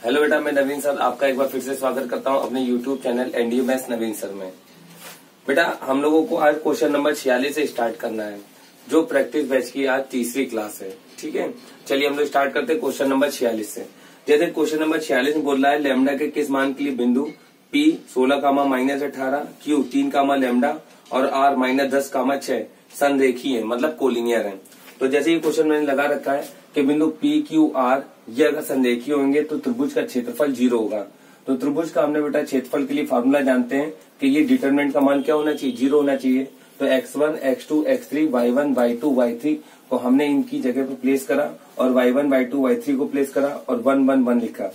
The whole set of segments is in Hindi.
हेलो बेटा, मैं नवीन सर आपका एक बार फिर से स्वागत करता हूं अपने यूट्यूब चैनल एनडीए मैथ्स नवीन सर में। बेटा हम लोगों को आज क्वेश्चन नंबर 46 से स्टार्ट करना है, जो प्रैक्टिस बैच की आज तीसरी क्लास है। ठीक है, चलिए हम लोग स्टार्ट करते हैं क्वेश्चन नंबर 46 से। जैसे क्वेश्चन नंबर 46 में बोल रहा है लैम्डा के किस मान के लिए बिंदु P 16, Q 3, लैम्डा और R -10, 6 संरेखीय है, मतलब कोलिनियर है। तो जैसे ये क्वेश्चन मैंने लगा रखा है कि बिंदु P Q R ये अगर संरेखीय होंगे तो त्रिभुज का क्षेत्रफल 0 होगा। तो त्रिभुज का हमने बेटा क्षेत्रफल के लिए फार्मूला जानते हैं कि ये डिटरमिनेंट का मान क्या होना चाहिए, 0 होना चाहिए। तो x1, x2, x3, y1, y2, y3 को हमने इनकी जगह पे प्लेस करा और y1, y2, y3 को प्लेस करा और 1, 1, 1 लिखा।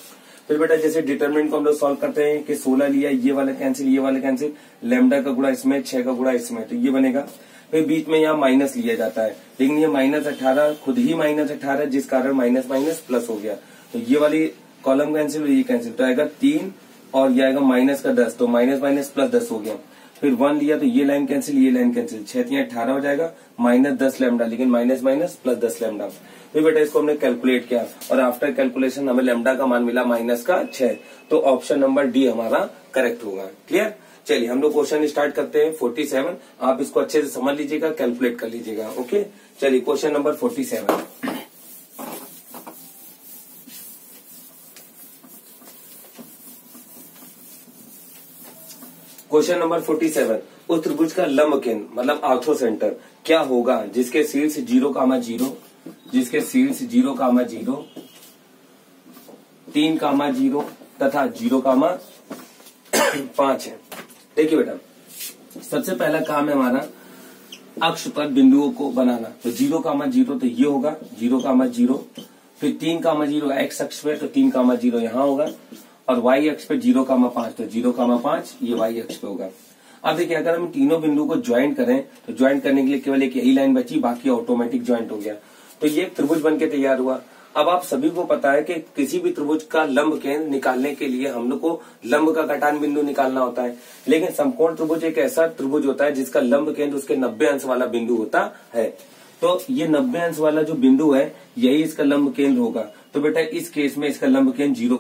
फिर बेटा जैसे डिटरमिनेंट को हम लोग सॉल्व करते हैं कि 16 लिया, ये वाला कैंसिल, ये वाला कैंसिल, लैम्डा का गुणा इसमें, 6 का गुणा इसमें, तो ये बनेगा। फिर बीच में यहाँ माइनस लिया जाता है, लेकिन ये -18 खुद ही -18 जिस कारण माइनस माइनस प्लस हो गया। तो ये वाली कॉलम कैंसिल और ये कैंसिल, तो आएगा 3 और ये आएगा माइनस का 10, तो माइनस माइनस प्लस 10 हो गया। फिर 1 लिया तो ये लाइन कैंसिल, ये लाइन कैंसिल, 6 3 18 हो जाएगा, -10 लैम्डा, लेकिन माइनस माइनस प्लस 10 लैम्डा। फिर बेटा इसको हमने कैलकुलेट किया और आफ्टर कैलकुलेशन हमें लैम्डा का मान मिला -6। तो ऑप्शन नंबर डी हमारा करेक्ट होगा। क्लियर। चलिए हम लोग क्वेश्चन स्टार्ट करते हैं 47। आप इसको अच्छे से समझ लीजिएगा, कैलकुलेट कर लीजिएगा। ओके, चलिए क्वेश्चन नंबर 47। क्वेश्चन नंबर 47, उस त्रिभुज का लंब केंद्र मतलब ऑर्थो सेंटर क्या होगा जिसके शीर्ष 0, जिसके शीर्ष 0, 3, 0 तथा 0,5 है। देखिए बेटा सबसे पहला काम है हमारा अक्ष पर बिंदुओं को बनाना। तो 0, तो ये होगा 0, फिर 3, एक्स अक्ष पे, तो 3, यहाँ होगा और वाई अक्ष पे 0,5, तो 0,5 ये वाई अक्ष पे होगा। अब देखिए अगर हम तीनों बिंदु को ज्वाइंट करें तो ज्वाइंट करने के लिए केवल एक यही लाइन बची, बाकी ऑटोमेटिक ज्वाइंट हो गया। तो ये एक त्रिभुज बनके तैयार हुआ। अब आप सभी को पता है कि किसी भी त्रिभुज का लंब केंद्र निकालने के लिए हम लोग को लंब का कटान बिंदु निकालना होता है, लेकिन समकोण त्रिभुज एक ऐसा त्रिभुज होता है जिसका लंब केंद्र उसके 90 अंश वाला बिंदु होता है। तो ये 90 अंश वाला जो बिंदु है यही इसका लंब केंद्र होगा। तो बेटा इस केस में इसका लंब केंद्र 0,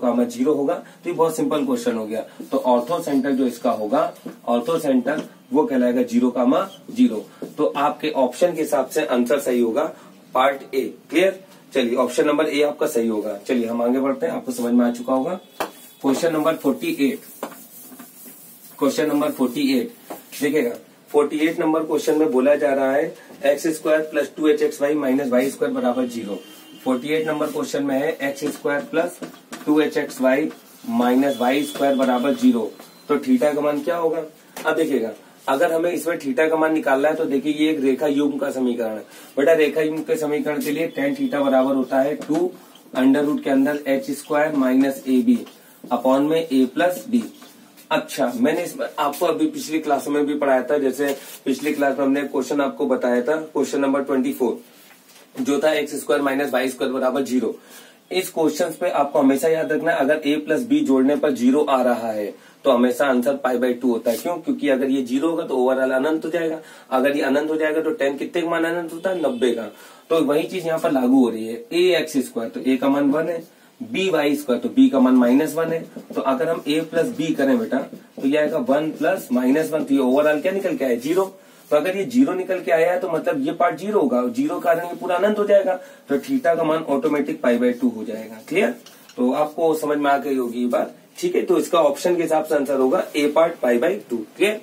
होगा। तो ये बहुत सिंपल क्वेश्चन हो गया। तो ऑर्थो सेंटर जो इसका होगा, ऑर्थो सेंटर वो कहलाएगा 0, तो आपके ऑप्शन के हिसाब से आंसर सही होगा पार्ट ए। क्लियर। चलिए ऑप्शन नंबर ए आपका सही होगा। चलिए हम आगे बढ़ते हैं, आपको समझ में आ चुका होगा। क्वेश्चन नंबर 48, क्वेश्चन नंबर 48 देखिएगा। 48 नंबर क्वेश्चन में बोला जा रहा है x² + 2hxy - y² बराबर 0। 48 नंबर क्वेश्चन में है x² + 2hxy - y² बराबर 0। तो थीटा का मान क्या होगा। अब देखिएगा अगर हमें इसमें थीटा का मान निकालना है तो देखिए ये एक रेखा युग्म का समीकरण है। बेटा रेखा युग्म के समीकरण के लिए tan थीटा बराबर होता है 2 √ के अंदर h² - ab अपॉन में a + b। अच्छा मैंने इसमें आपको अभी पिछली क्लासों में भी पढ़ाया था। जैसे पिछली क्लास में हमने क्वेश्चन आपको बताया था, क्वेश्चन नंबर 24 जो था x² - y² बराबर 0। इस क्वेश्चन पे आपको हमेशा याद रखना है अगर a + b जोड़ने पर 0 आ रहा है तो हमेशा आंसर π/2 होता है। क्यों? क्योंकि अगर ये 0 होगा तो ओवरऑल अनंत हो जाएगा। अगर ये अनंत हो जाएगा तो tan कितने का मान अनंत होता है, 90 का। तो वही चीज यहाँ पर लागू हो रही है। ax² तो a का मान 1 है, by² तो b का मान -1 है। तो अगर हम a + b करें बेटा तो ये आएगा 1 + -1, तो ये ओवरऑल क्या निकल के आया, 0। तो अगर ये 0 निकल के आया है तो मतलब ये पार्ट 0 होगा, 0 कारण ये पूरा अनंत हो जाएगा। तो थीटा का मान ऑटोमेटिक π/2 हो जाएगा। क्लियर। तो आपको समझ में आ गई होगी ये बात। ठीक है, तो इसका ऑप्शन के हिसाब से आंसर होगा ए पार्ट π/2। क्लियर।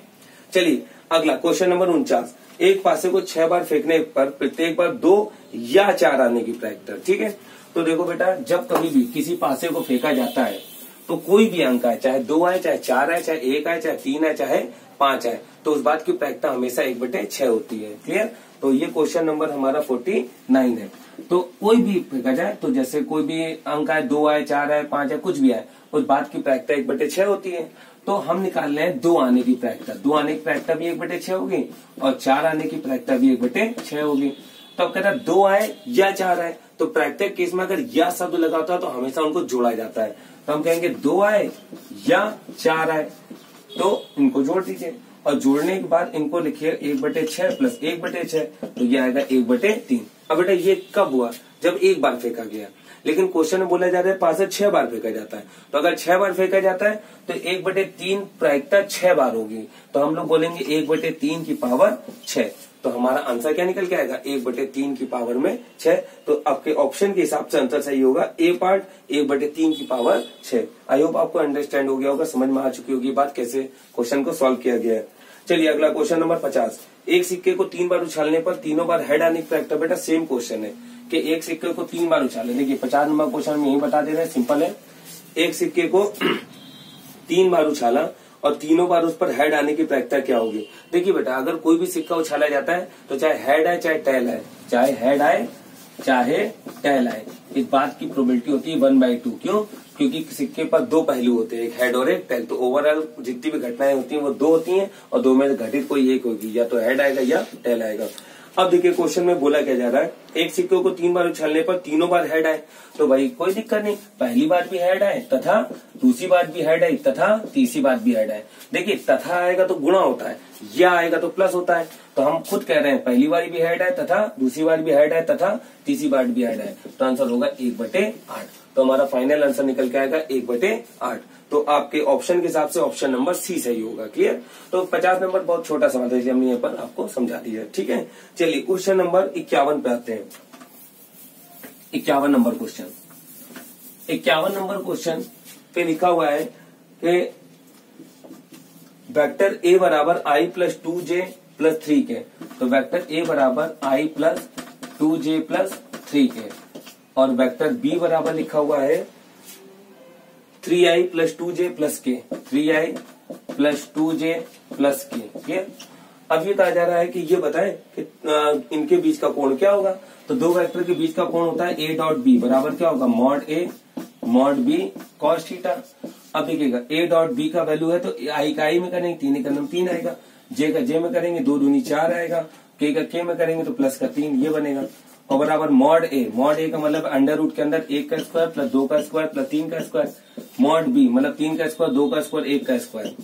चलिए अगला क्वेश्चन नंबर 49, एक पासे को 6 बार फेंकने पर प्रत्येक बार 2 या 4 आने की प्रैक्टर। ठीक है, तो देखो बेटा जब कभी भी किसी पासे को फेंका जाता है तो कोई भी अंक आए, चाहे 2 आए, चाहे 4 आए, चाहे 1 आए, चाहे 3 आए, चाहे 5 आए, तो उस बात की प्रायिकता हमेशा 1/6 होती है। क्लियर। तो ये क्वेश्चन नंबर हमारा 49 है। तो कोई भी फेंका जाए, तो जैसे कोई भी अंक आए, 2 आए, 4 आए, 5 आए, कुछ भी आए, उस बात की प्रायिकता 1/6 होती है। तो हम निकाल रहे हैं 2 आने की प्रायिकता। 2 आने की प्रायिकता भी 1/6 होगी और 4 आने की प्रायिकता भी 1/6 होगी। तो अब कहता है 2 आए या 4 आए, तो प्रायिकता केस में अगर या शब्द लगा होता है तो हमेशा उनको जोड़ा जाता है। तो हम कहेंगे 2 आए या 4 आए, तो इनको जोड़ दीजिए और जोड़ने के बाद इनको लिखिए 1/6 + 1/6, तो ये आएगा 1/3। अब बेटा ये कब हुआ, जब एक बार फेंका गया। लेकिन क्वेश्चन में बोला जा रहा है 5 से 6 बार फेंका जाता है। तो अगर 6 बार फेंका जाता है तो 1/3 प्रायिकता 6 बार होगी, तो हम लोग बोलेंगे 1/3 की पावर 6। तो हमारा आंसर क्या निकल के आएगा, 1/3 की पावर में 6। तो आपके ऑप्शन के हिसाब से आंसर सही होगा ए पार्ट, 1/3 की पावर 6। आई होप आपको अंडरस्टैंड हो गया होगा, समझ में आ चुकी होगी बात कैसे क्वेश्चन को सॉल्व किया गया है। चलिए अगला क्वेश्चन नंबर 50। एक सिक्के को 3 बार उछालने पर तीनों बार हेड आने की प्रायिकता, बेटा सेम क्वेश्चन है कि एक सिक्के को 3 बार उछाले। देखिए 50 नंबर क्वेश्चन में यही बता दे रहे हैं, सिंपल है। एक सिक्के को 3 बार उछाला और तीनों बार उस पर हेड आने की प्रायिकता क्या होगी। देखिए बेटा अगर कोई भी सिक्का उछाला जाता है तो चाहे हेड आए चाहे टेल आए, चाहे हेड आए चाहे टेल आए, इस बात की प्रोबेबिलिटी होती है 1/2। क्यों? क्योंकि सिक्के पर 2 पहलू होते हैं, एक हेड और एक टेल। तो ओवरऑल जितनी भी घटनाएं होती हैं वो 2 होती हैं और 2 में से घटित कोई एक होगी, या तो हेड आएगा या टेल आएगा। अब देखिए क्वेश्चन में बोला क्या जा रहा है, एक सिक्के को 3 बार उछालने पर तीनों बार हेड आए। तो भाई कोई दिक्कत नहीं, पहली बार भी हेड आए तथा दूसरी बार भी हेड आई तथा तीसरी बार भी हेड आए। देखिए तथा आएगा तो गुणा होता है, या आएगा तो प्लस होता है। तो हम खुद कह रहे हैं पहली बार भी हेड आए तथा दूसरी बार भी हेड आए तथा तीसरी बार भी हेड आए, तो आंसर होगा 1/8। तो हमारा फाइनल आंसर निकल के आएगा 1/8। तो आपके ऑप्शन के हिसाब से ऑप्शन नंबर सी सही होगा। क्लियर? तो 50 नंबर बहुत छोटा सवाल है, हमने यहाँ पर आपको समझा दिया। ठीक है, चलिए क्वेश्चन नंबर 51 पे आते हैं। 51 नंबर क्वेश्चन, 51 नंबर क्वेश्चन पे लिखा हुआ है कि वेक्टर ए बराबर आई प्लस 2j प्लस 3 के। तो वेक्टर ए बराबर आई प्लस 2j प्लस 3 के और वेक्टर बी बराबर लिखा हुआ है 3i प्लस 2j प्लस के, 3i प्लस 2j प्लस के। ठीक, अब ये कहा जा रहा है कि ये बताएं कि इनके बीच का कोण क्या होगा। तो दो वेक्टर के बीच का कोण होता है a डॉट बी बराबर क्या होगा, mod a mod b cos theta. अब देखिएगा a डॉट b का वैल्यू है तो i का i में करेंगे 3 का 3 आएगा, j का j में करेंगे 2 दूनी 4 आएगा, k का k में करेंगे तो प्लस का 3 ये बनेगा। और बराबर मॉड ए का मतलब अंडर रूट के अंदर 1 का स्क्वायर प्लस 2 का स्क्वायर प्लस 3 का स्क्वायर, मॉड बी मतलब 3 का स्क्वायर 2 का स्क्वायर 1 का स्क्वायर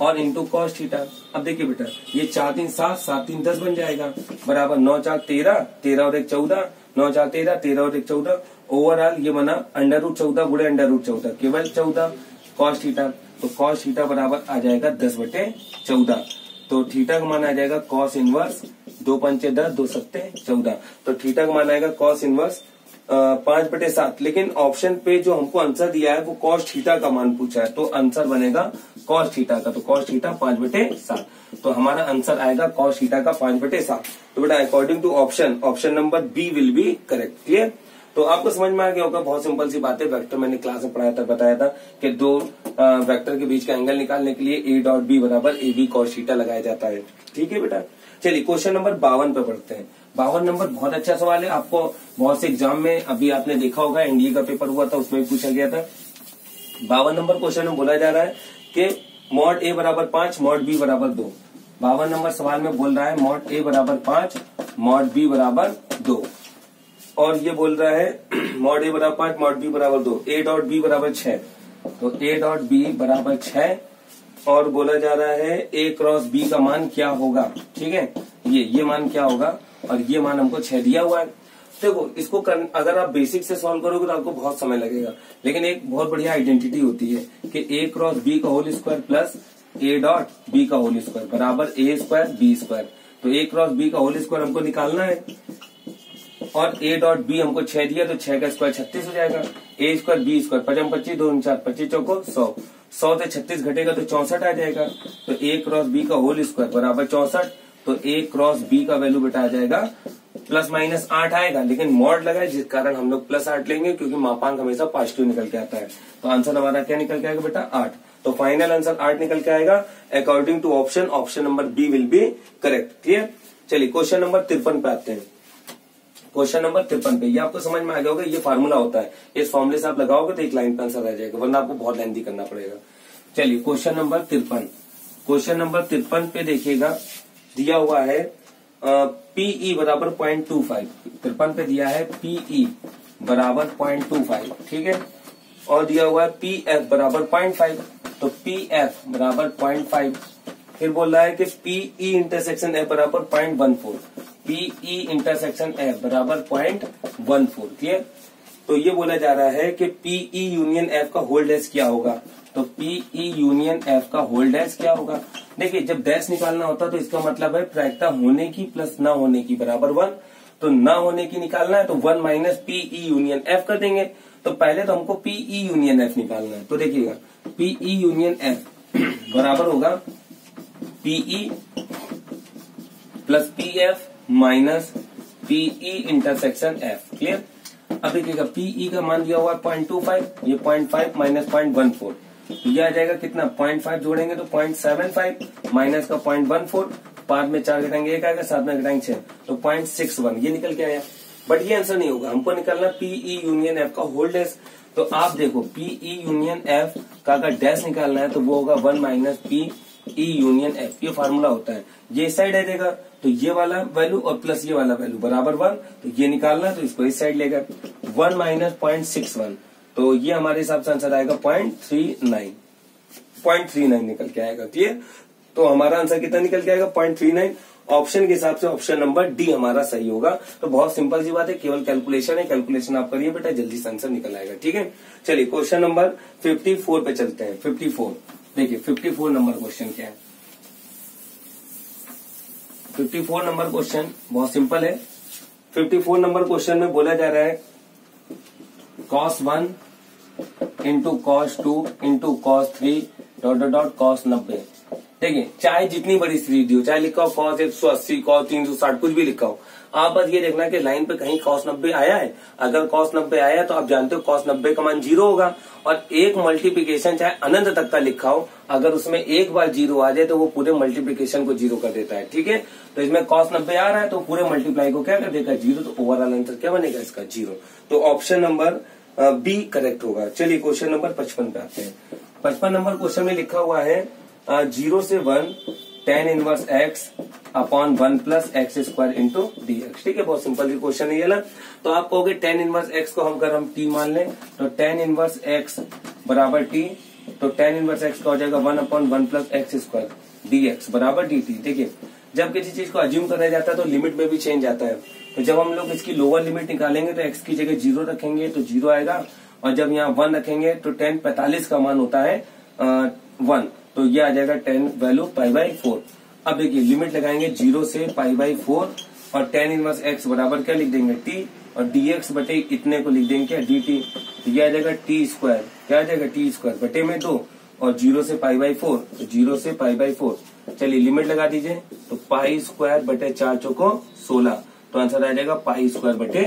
और इंटू कॉस थीटा। अब देखिए बेटा ये 4 3 7 7 3 10 बन जाएगा, बराबर 9 4 13 13 और 1 14, 9 4 13 13 और 1 14। ओवरऑल ये बना अंडर रूट 14 गुणे अंडर रूट 14 केवल 14 कॉस थीटा। तो कॉस थीटा बराबर आ जाएगा 10/14। तो थीटा का मान आ जाएगा कॉस इनवर्स 2 पंचे 10 2 सत्ते 14। तो थीटा का मान आएगा कॉस इनवर्स 5/7। लेकिन ऑप्शन पे जो हमको आंसर दिया है वो कॉस थीटा का मान पूछा है, तो आंसर बनेगा कॉस थीटा का। तो कॉस थीटा 5/7। तो हमारा आंसर आएगा कॉस थीटा का 5/7। तो बेटा according to option number B will be correct. Clear? तो आपको समझ में आ गया होगा, बहुत सिंपल सी बात है। वेक्टर मैंने क्लास में पढ़ाया था, बताया था कि दो वेक्टर के बीच का एंगल निकालने के लिए a डॉट बी बराबर ए बी कॉस थीटा लगाया जाता है। ठीक है बेटा, चलिए क्वेश्चन नंबर 52 पे पढ़ते हैं। 52 नंबर बहुत अच्छा सवाल है, आपको बहुत से एग्जाम में अभी आपने देखा होगा, एनडीए का पेपर हुआ था उसमें भी पूछा गया था। 52 नंबर क्वेश्चन में बोला जा रहा है कि मॉड ए बराबर 5 मॉड बी बराबर 2। 52 नंबर सवाल में बोल रहा है मॉड ए बराबर 5 मॉड बी बराबर 2 और ये बोल रहा है मॉड ए बराबर 5 मॉड बी बराबर 2, ए डॉट बी बराबर 6। तो ए डॉट बी बराबर 6 और बोला जा रहा है ए क्रॉस बी का मान क्या होगा। ठीक है, ये मान क्या होगा और ये मान हमको 6 दिया हुआ है। देखो इसको अगर आप बेसिक से सॉल्व करोगे तो आपको बहुत समय लगेगा, लेकिन एक बहुत बढ़िया आइडेंटिटी होती है कि ए क्रॉस बी का whole square plus A dot B का होल स्क्वायर बराबर ए स्क्वायर बी स्क्वायर। तो ए क्रॉस बी का होल स्क्वायर हमको निकालना है और a डॉट बी हमको 6 दिया तो 6 का स्क्वायर 36 हो जाएगा। a स्क्वायर बी स्क्वायर 5 25 2 4 25 चौको 100 100 से 36 घटेगा तो 64 आ जाएगा। तो a क्रॉस बी का होल स्क्वायर बराबर 64। तो a क्रॉस बी का वैल्यू बेटा आ जाएगा प्लस माइनस 8 आएगा, लेकिन मॉड लगा है जिस कारण हम लोग प्लस 8 लेंगे क्योंकि मापांक हमेशा पॉजिटिव निकल के आता है। तो आंसर हमारा क्या निकल के आएगा बेटा 8। तो फाइनल आंसर 8 निकल के आएगा according to option number B will be correct. Clear? चलिए क्वेश्चन नंबर 53 पे आते हैं। क्वेश्चन नंबर 53 पे ये आपको समझ में आ गया होगा, ये फार्मूला होता है, इस फॉर्मूले से आप लगाओगे तो एक लाइन पे आंसर आ जाएगा, वरना आपको बहुत लेंथी करना पड़ेगा। चलिए क्वेश्चन नंबर 53, क्वेश्चन नंबर 53 पे देखिएगा दिया हुआ है पीई बराबर 0.25। 53 पे दिया है पीई बराबर 0.25। ठीक है, और दिया हुआ है पीएफ बराबर 0.5। तो पीएफ बराबर 0.5। फिर बोल रहा है कि पीई इंटरसेक्शन एफ बराबर 0.14। पीई इंटरसेक्शन एफ बराबर 0.14। क्लियर? तो ये बोला जा रहा है कि पीई यूनियन एफ का होल डैश क्या होगा। तो पीई यूनियन एफ का होल डैश क्या होगा। देखिए जब डैश निकालना होता है तो इसका मतलब है प्रायिकता होने की प्लस ना होने की बराबर 1। तो ना होने की निकालना है तो 1 माइनस पीई यूनियन एफ कर देंगे। तो पहले तो हमको पीई यूनियन एफ निकालना है। तो देखिएगा पीई यूनियन एफ बराबर होगा PE plus PF minus PE intersection F. Clear. अब देखिएगा पीई का मान दिया हुआ 0.25, ये 0.5 माइनस 0.14, तो ये आ जाएगा कितना 0.5 जोड़ेंगे तो 0.75 माइनस का 0.14, 5 में 4 घटाएंगे 1 आएगा, 7 में घटाएंगे 6 तो 0.61 ये निकल के आया। बट ये आंसर नहीं होगा, हमको निकालना पीई यूनियन एफ का होल डैश। तो आप देखो पीई यूनियन एफ का अगर डैश निकालना है तो वो होगा 1 माइनस पीई यूनियन एफ। ये फार्मूला होता है। ये इस साइड आ जाएगा तो ये वाला वैल्यू और प्लस ये वाला वैल्यू बराबर 1, तो ये निकालना है तो इसको इस साइड लेगा 1 माइनस 0.61, तो ये हमारे हिसाब से आंसर आएगा 0.39 निकल के आएगा। क्लियर। तो हमारा आंसर कितना निकल के आएगा 0.39। ऑप्शन के हिसाब से ऑप्शन नंबर डी हमारा सही होगा। तो बहुत सिंपल सी बात है, केवल कैलकुलेशन है, कैलकुलेशन आप करिए बेटा, जल्दी से आंसर निकल आएगा। ठीक है। चलिए क्वेश्चन नंबर 54 पे चलते हैं। 54 देखिए 54 नंबर क्वेश्चन क्या है। 54 नंबर क्वेश्चन बहुत सिंपल है। 54 नंबर क्वेश्चन में बोला जा रहा है cos 1 into cos 2 into cos 3 dot dot dot cos 90। देखिए चाहे जितनी बड़ी सीरीज दी हो, चाहे लिखा हो cos 180 cos 360 कुछ भी लिखा हो, आप बस ये देखना कि लाइन पे कहीं cos 90 आया है। अगर cos 90 आया तो आप जानते हो cos 90 का मान 0 होगा। और एक मल्टीप्लीकेशन चाहे अनंत तक का लिखा हो, अगर उसमें एक बार 0 आ जाए तो वो पूरे मल्टीप्लीकेशन को 0 कर देता है। ठीक है। तो इसमें cos 90 आ रहा है तो पूरे मल्टीप्लाई को क्या कर देगा 0, तो ओवरऑल आंसर क्या बनेगा इसका 0। तो ऑप्शन नंबर बी करेक्ट होगा। चलिए क्वेश्चन नंबर 55 पे आते हैं। 55 नंबर क्वेश्चन में लिखा हुआ है 0 से 1 tan inverse x upon 1 plus x square into dx। ठीक है, बहुत सिंपल क्वेश्चन है ये ना। तो आप कहोगे tan इनवर्स x को हम अगर हम t मान लें तो tan इनवर्स x बराबर t, तो tan इनवर्स x का हो जाएगा 1 upon 1 plus x square dx बराबर dt। देखिए जब किसी चीज को अज्यूम कराया जाता है तो लिमिट में भी चेंज आता है। तो जब हम लोग इसकी लोअर लिमिट निकालेंगे तो x की जगह 0 रखेंगे तो 0 आएगा, और जब यहाँ 1 रखेंगे तो tan 45 का मान होता है 1, तो ये आ जाएगा tan वैल्यू π/4। अब देखिए लिमिट लगाएंगे 0 से π/4 और tan इनवर्स x बराबर क्या लिख देंगे t, और dx बटे इतने को लिख देंगे dt, तो ये आ जाएगा t स्क्वायर, क्या आ जाएगा t स्क्वायर बटे में 2 और 0 से π/4, तो 0 से π/4। चलिए लिमिट लगा दीजिए तो पाई स्क्वायर बटे 4 चौको 16, तो आंसर आ जाएगा पाई स्क्वायर बटे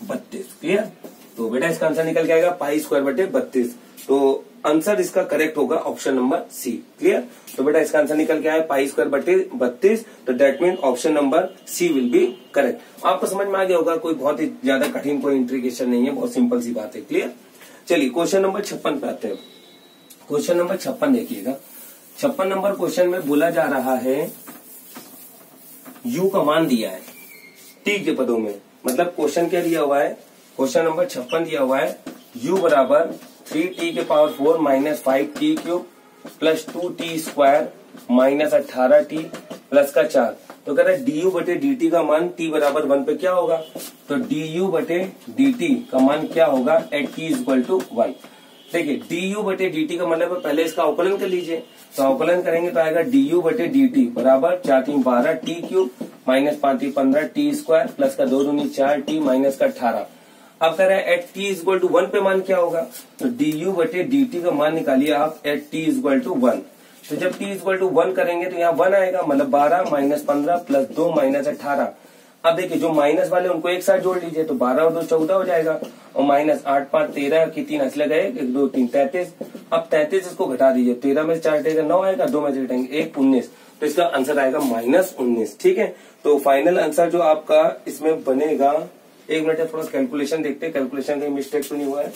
32। क्लियर। तो बेटा इसका आंसर निकल के आएगा पाई स्क्वायर बटे 32। तो आंसर इसका करेक्ट होगा ऑप्शन नंबर सी। क्लियर। तो बेटा इसका आंसर निकल के आया पाई स्क्वायर बटे 32, तो that mean option number C will be correct. आपको समझ में आ गया होगा, कोई बहुत ही ज्यादा कठिन कोई इंट्रीगेशन नहीं है, बहुत सिंपल सी बात है। क्लियर। चलिए क्वेश्चन नंबर 56 पे आते हैं। क्वेश्चन नंबर 56 देखिएगा। 56 नंबर क्वेश्चन में बोला जा रहा है u का मान दिया है t के पदों में। मतलब क्वेश्चन क्या दिया हुआ है, क्वेश्चन नंबर 56 दिया हुआ है u बराबर 3t के power 4 minus 5t cube plus 2t square minus 18t plus का 4। तो कह रहा है du बटे dt का मान t बराबर 1 पे क्या होगा, तो du बटे dt का मान क्या होगा एट t इक्वल टू 1। देखिए du बटे dt का मतलब पहले इसका अवकलन कर लीजिए, तो अवकलन करेंगे तो आएगा du बटे dt बराबर 4 3 12 t cube minus 5 3 15 t square plus का 2 दूनी 4t माइनस का 18। अब कह रहा है एट t इक्वल टू 1 पे मान क्या होगा, तो du बटे dt का मान निकालिए आप एट t इक्वल टू 1। तो जब t इक्वल टू 1 करेंगे तो यहाँ 1 आएगा, मतलब 12 माइनस 15 प्लस 2 माइनस 18। अब देखिए जो माइनस वाले उनको एक साथ जोड़ लीजिए, तो 12 और 2 14 हो जाएगा, और माइनस 8 5 13 की 3 हंस लगे 1 2 3 33। अब 33 इसको घटा दीजिए, 13 में से 4 घटेगा 9 आएगा, 2 में से घटेंगे 1 19, तो इसका आंसर आएगा -19। ठीक है। तो फाइनल आंसर जो आपका इसमें बनेगा, एक मिनट है थोड़ा कैलकुलेशन देखते हैं, कैलकुलेशन कहीं मिस्टेक तो नहीं हुआ है,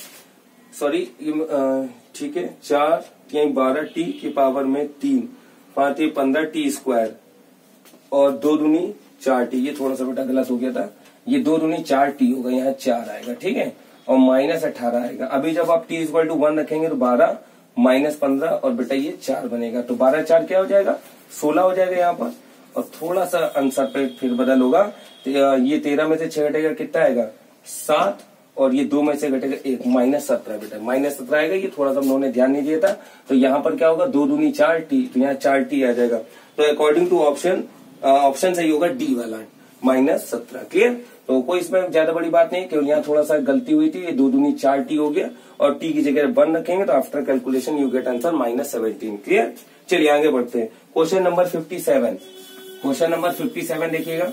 सॉरी। ठीक है, 4 3 12 टी की पावर में 3 5 3 15 टी स्क्वायर और 2 दूनी 4 टी, ये थोड़ा सा बेटा गलत हो गया था, ये 2 दूनी 4 टी होगा, यहाँ 4 आएगा। ठीक है, और माइनस 18 आएगा। अभी जब आप t इक्वल टू 1 रखेंगे तो 12 माइनस 15 और बेटा ये 4 बनेगा, तो 12 4 क्या हो जाएगा 16 हो जाएगा यहाँ पर। और थोड़ा सा आंसर पे फिर बदल होगा, तो ये 13 में से 6 घटेगा कितना आएगा 7, और ये 2 में से घटेगा 1, -17 बेटा, -17 आएगा। ये थोड़ा सा हम लोगों ने ध्यान नहीं दिया था, तो यहाँ पर क्या होगा, 2 दूनी 4t, तो यहाँ 4t आ जाएगा। तो अकॉर्डिंग टू ऑप्शन सही होगा डी वाला, -17। क्लियर। तो कोई इसमें ज्यादा बड़ी बात नहीं, केवल यहाँ थोड़ा सा गलती हुई थी, ये 2 दूनी 4t हो गया और t की जगह 1 रखेंगे तो after calculation you get answer -17। Clear. चलिए आगे बढ़ते हैं। क्वेश्चन नंबर 57 देखिएगा।